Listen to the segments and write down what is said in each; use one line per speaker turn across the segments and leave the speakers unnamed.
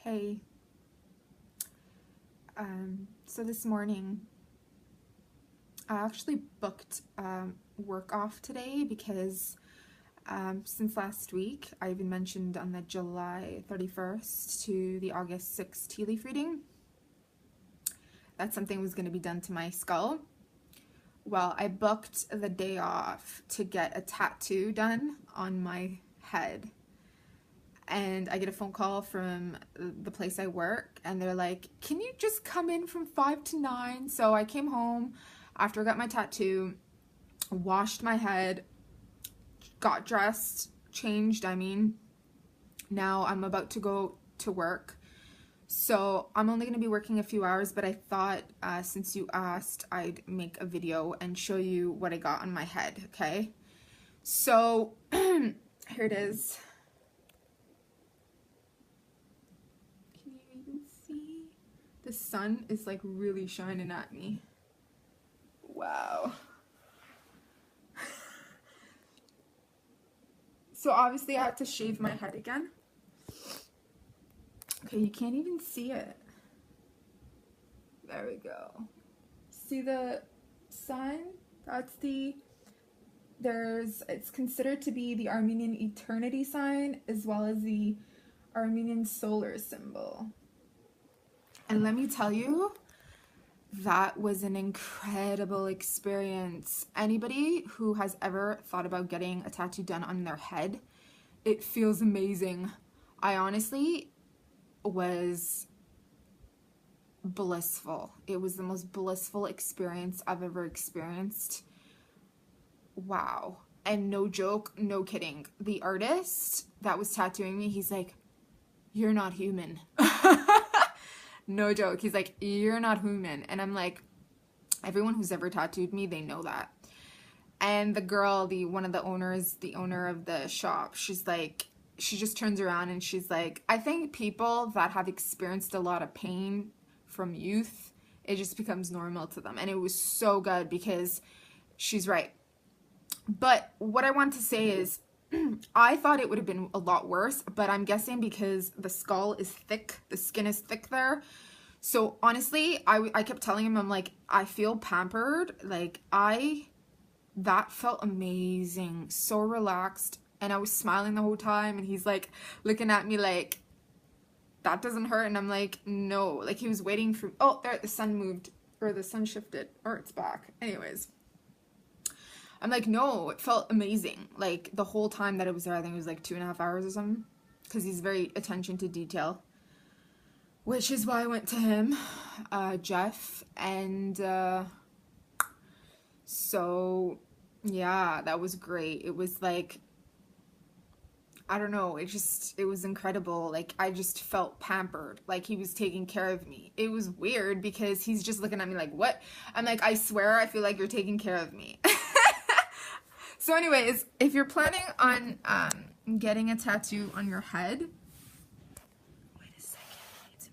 Hey, so this morning I actually booked work off today because since last week I even mentioned on the July 31st to the August 6th tea leaf reading that something was going to be done to my skull. Well, I booked the day off to get a tattoo done on my head. And I get a phone call from the place I work, and they're like, can you just come in from 5 to 9? So I came home after I got my tattoo, washed my head, got dressed, changed, Now I'm about to go to work. So I'm only going to be working a few hours, but I thought since you asked, I'd make a video and show you what I got on my head, okay? So here it is. The sun is like really shining at me. Wow. So obviously I had to shave my head again. Okay, you can't even see it. There we go. See the sun? It's considered to be the Armenian eternity sign as well as the Armenian solar symbol. And let me tell you, that was an incredible experience. Anybody who has ever thought about getting a tattoo done on their head, it feels amazing. I honestly was blissful. It was the most blissful experience I've ever experienced. Wow. And no joke, no kidding. The artist that was tattooing me, he's like, "You're not human." No joke. He's like, "You're not human." And I'm like, everyone who's ever tattooed me, they know that. And the girl, one of the owners, the owner of the shop, she's like, she just turns around and she's like, "I think people that have experienced a lot of pain from youth, it just becomes normal to them." And it was so good because she's right. But what I want to say is, I thought it would have been a lot worse, but I'm guessing because the skull is thick, the skin is thick there. So honestly, I kept telling him, I'm like, I feel pampered. Like that felt amazing, so relaxed. And I was smiling the whole time, and he's like looking at me like, "That doesn't hurt." And I'm like, "No." Like he was waiting for, oh, there, the sun moved, or the sun shifted, or it's back. Anyways. I'm like, no, it felt amazing. Like the whole time that it was there, I think it was like 2.5 hours or something. Because he's very attention to detail. Which is why I went to him, Jeff. And so, yeah, that was great. It was like, I don't know, it was incredible. Like I just felt pampered. Like he was taking care of me. It was weird because he's just looking at me like, "What?" I'm like, "I swear I feel like you're taking care of me." So anyways, if you're planning on getting a tattoo on your head, wait a second.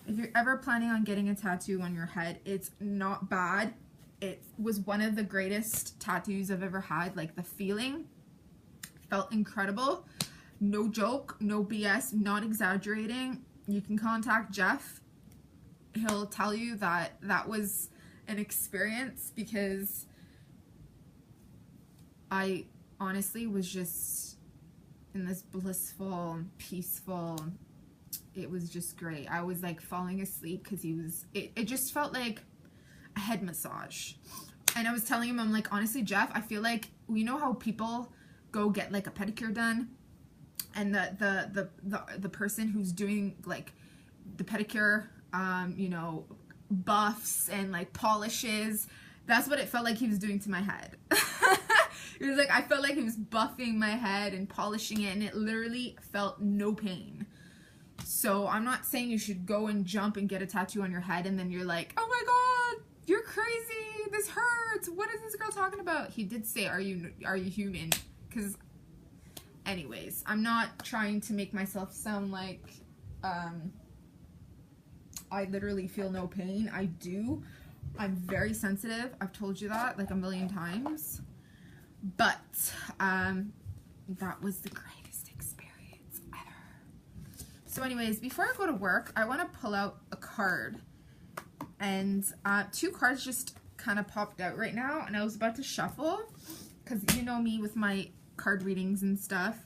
If you're ever planning on getting a tattoo on your head, it's not bad. It was one of the greatest tattoos I've ever had. Like the feeling felt incredible. No joke, no BS, not exaggerating. You can contact Jeff. He'll tell you that that was an experience because I honestly was just in this blissful, peaceful, it was just great. I was like falling asleep because it just felt like a head massage. And I was telling him, I'm like, honestly, Jeff, I feel like, you know how people go get like a pedicure done, and the person who's doing like the pedicure, you know, buffs and like polishes, that's what it felt like he was doing to my head. It was like, I felt like he was buffing my head and polishing it, and it literally felt no pain. So I'm not saying you should go and jump and get a tattoo on your head and then you're like, "Oh my god, you're crazy, this hurts, what is this girl talking about?" He did say, are you human? Because anyways, I'm not trying to make myself sound like I literally feel no pain. I do. I'm very sensitive. I've told you that like a million times. But that was the greatest experience ever. So So anyways, before I go to work, I want to pull out a card. And 2 cards just kind of popped out right now. And I was about to shuffle, because you know me with my card readings and stuff.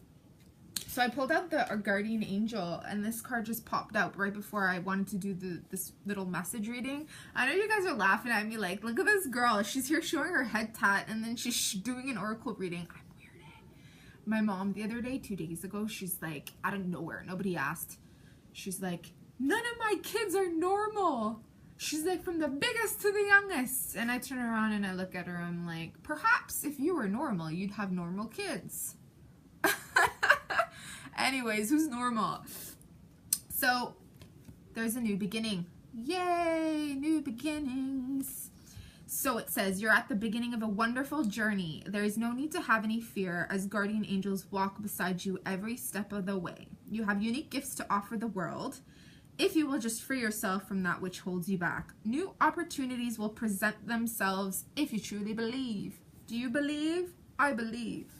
So I pulled out our guardian angel, and this card just popped out right before I wanted to do this little message reading. I know you guys are laughing at me like, look at this girl. She's here showing her head tat, and then she's doing an oracle reading. I'm weirded. My mom the other day, 2 days ago, she's like, out of nowhere, nobody asked. She's like, none of my kids are normal. She's like, from the biggest to the youngest. And I turn around and I look at her, I'm like, perhaps if you were normal, you'd have normal kids. Anyways, who's normal? So, there's a new beginning. Yay, new beginnings. So it says, you're at the beginning of a wonderful journey. There is no need to have any fear, as guardian angels walk beside you every step of the way. You have unique gifts to offer the world, if you will just free yourself from that which holds you back. New opportunities will present themselves if you truly believe. Do you believe? I believe.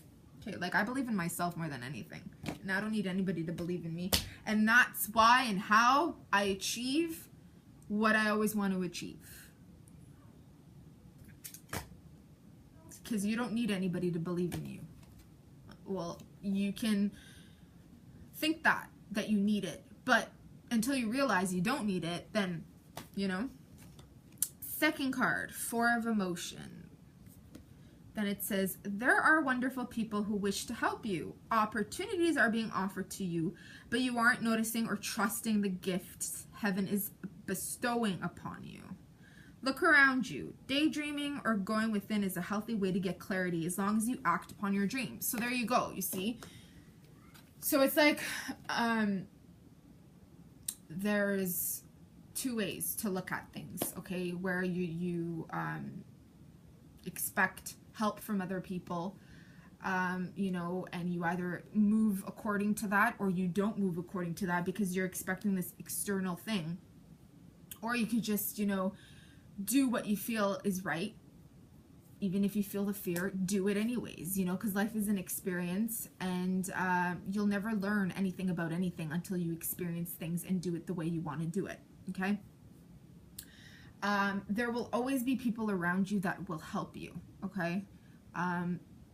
Okay, like I believe in myself more than anything. And I don't need anybody to believe in me. And that's why and how I achieve what I always want to achieve. Because you don't need anybody to believe in you. Well, you can think that you need it. But until you realize you don't need it, then, you know. Second card, 4 of emotion. Then it says, there are wonderful people who wish to help you. Opportunities are being offered to you, but you aren't noticing or trusting the gifts heaven is bestowing upon you. Look around you. Daydreaming or going within is a healthy way to get clarity as long as you act upon your dreams. So there you go, you see. So it's like, there's 2 ways to look at things, okay? Where you expect help from other people, you know, and you either move according to that or you don't move according to that because you're expecting this external thing. Or you could just, you know, do what you feel is right. Even if you feel the fear, do it anyways, you know, because life is an experience, and you'll never learn anything about anything until you experience things and do it the way you want to do it, okay? There will always be people around you that will help you, okay?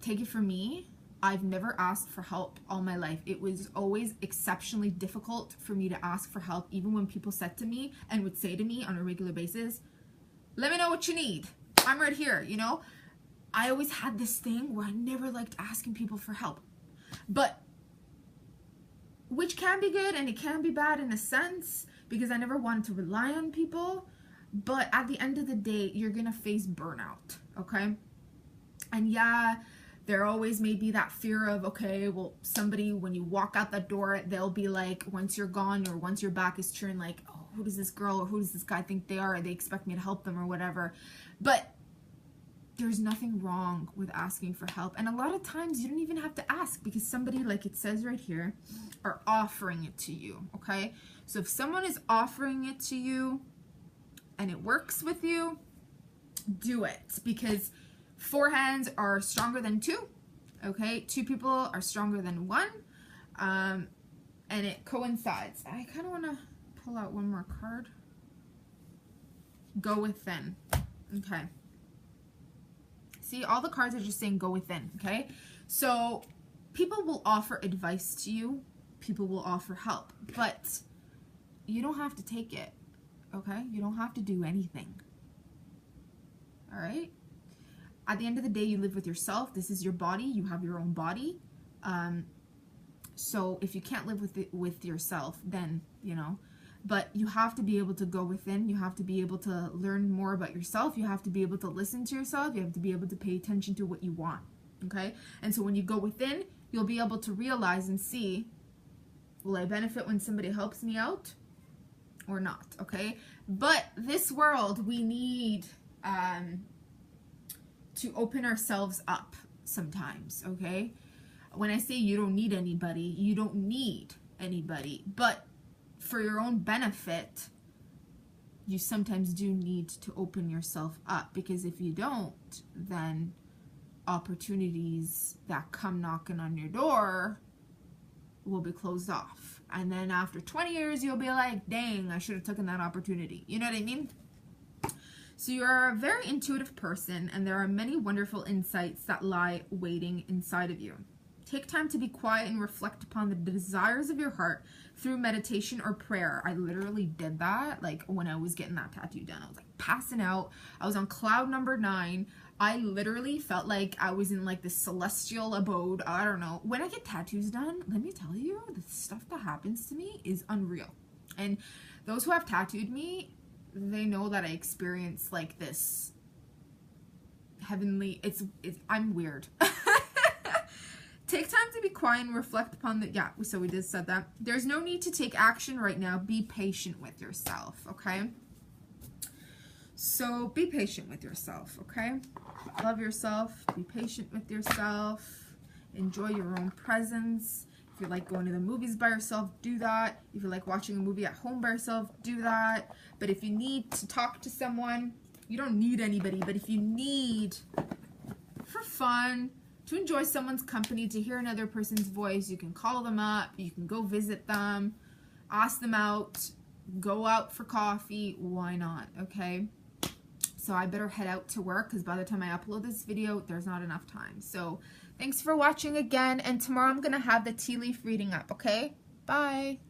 Take it from me, I've never asked for help all my life. It was always exceptionally difficult for me to ask for help, even when people said to me and would say to me on a regular basis, let me know what you need. I'm right here, you know? I always had this thing where I never liked asking people for help. But, which can be good and it can be bad in a sense, because I never wanted to rely on people. But at the end of the day, you're going to face burnout, okay? And yeah, there always may be that fear of, okay, well, somebody, when you walk out that door, they'll be like, once you're gone or once your back is turned, like, oh, who does this girl or who does this guy think they are? Or they expect me to help them or whatever. But there's nothing wrong with asking for help. And a lot of times you don't even have to ask, because somebody, like it says right here, are offering it to you, okay? So if someone is offering it to you and it works with you, do it, because 4 hands are stronger than 2, okay? 2 people are stronger than 1, and it coincides. I kind of want to pull out one more card. Go within, okay? See, all the cards are just saying go within, okay? So people will offer advice to you. People will offer help, but you don't have to take it, okay? You don't have to do anything, all right? At the end of the day, you live with yourself. This is your body. You have your own body. So if you can't live with yourself, then, you know, but you have to be able to go within. You have to be able to learn more about yourself. You have to be able to listen to yourself. You have to be able to pay attention to what you want, okay? And so when you go within, you'll be able to realize and see, will I benefit when somebody helps me out or not, okay? But this world, we need to open ourselves up sometimes, okay? When I say you don't need anybody, you don't need anybody, but for your own benefit, you sometimes do need to open yourself up, because if you don't, then opportunities that come knocking on your door will be closed off. And then after 20 years, you'll be like, dang, I should have taken that opportunity. You know what I mean? So you're a very intuitive person, and there are many wonderful insights that lie waiting inside of you. Take time to be quiet and reflect upon the desires of your heart through meditation or prayer. I literally did that, like, when I was getting that tattoo done. I was like passing out. I was on cloud number 9. I literally felt like I was in like this celestial abode. I don't know. When I get tattoos done, let me tell you, the stuff that happens to me is unreal. And those who have tattooed me, they know that I experience like this heavenly, I'm weird. Take time to be quiet and reflect upon the, yeah, so we just said that. There's no need to take action right now. Be patient with yourself, okay? So be patient with yourself, okay? Love yourself. Be patient with yourself. Enjoy your own presence. If you like going to the movies by yourself, do that. If you like watching a movie at home by yourself, do that. But if you need to talk to someone, you don't need anybody, but if you need, for fun, to enjoy someone's company, to hear another person's voice, you can call them up, you can go visit them, ask them out, go out for coffee, why not, okay? So I better head out to work because by the time I upload this video, there's not enough time. So thanks for watching again, and tomorrow I'm going to have the tea leaf reading up, okay? Bye.